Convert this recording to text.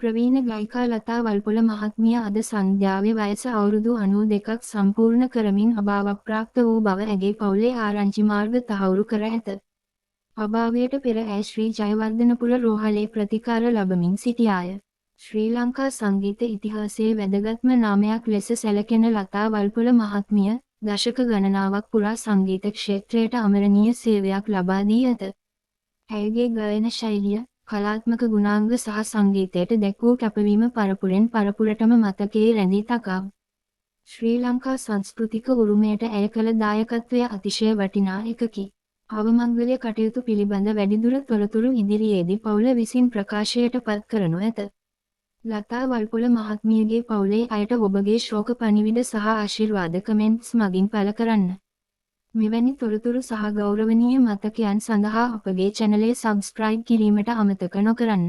ප්‍රවීණ ගායිකා ලතා වල්පොල මහත්මිය අද සන්ධ්‍යාවේ වයස අවුරුදු 92ක් සම්පූර්ණ කරමින් අභාවප්‍රාප්ත වූ බව ඇගේ පවුලේ ආරංචි මාර්ග තහවුරු කර ඇත. අභාවයට පෙර ඇය ශ්‍රී ජයවර්ධනපුර රෝහලේ ප්‍රතිකාර ලබමින් සිටියාය. ශ්‍රී ලංකා සංගීත ඉතිහාසයේ වැදගත්ම නාමයක් ලෙස සැලකෙන ලතා වල්පොල මහත්මිය දශක ගණනාවක් පුරා සංගීත ක්ෂේත්‍රයට අමරණීය සේවයක් ලබා දී ඇත. ඇයගේ ගායන ශෛලිය, කලාත්මක ගුණාංග සහ සංගීතයට දැක් වූ කැපවීම පරපුරෙන් පරපුරටම මතකයේ රැඳී තකා. ශ්‍රී ලංකා සංස්කෘතික උරුමයට ඇය කළ දායකත්වය අතිශය වටිනා එකකි. අවමංගල්‍ය කටයුතු පිළිබඳ වැඩිදුර තොරතුරු ඉදිරියේදී පවුල විසින් ප්‍රකාශයට පත් කරනු ඇත. ලතා වල්පොල මහත්මියගේ පවුලේ අයට ඔබගේ ශෝක පණිවිඩ සහ ආශිර්වාද කමෙන්ට්ස් මගින් පළ කරන්න. මෙවැනි තොරතුරු සහ ගෞරවනීය මතකයන් සඳහා අපගේ චැනලය සබ්ස්ක්‍රයිබ් කිරීමට අමතක නොකරන්න.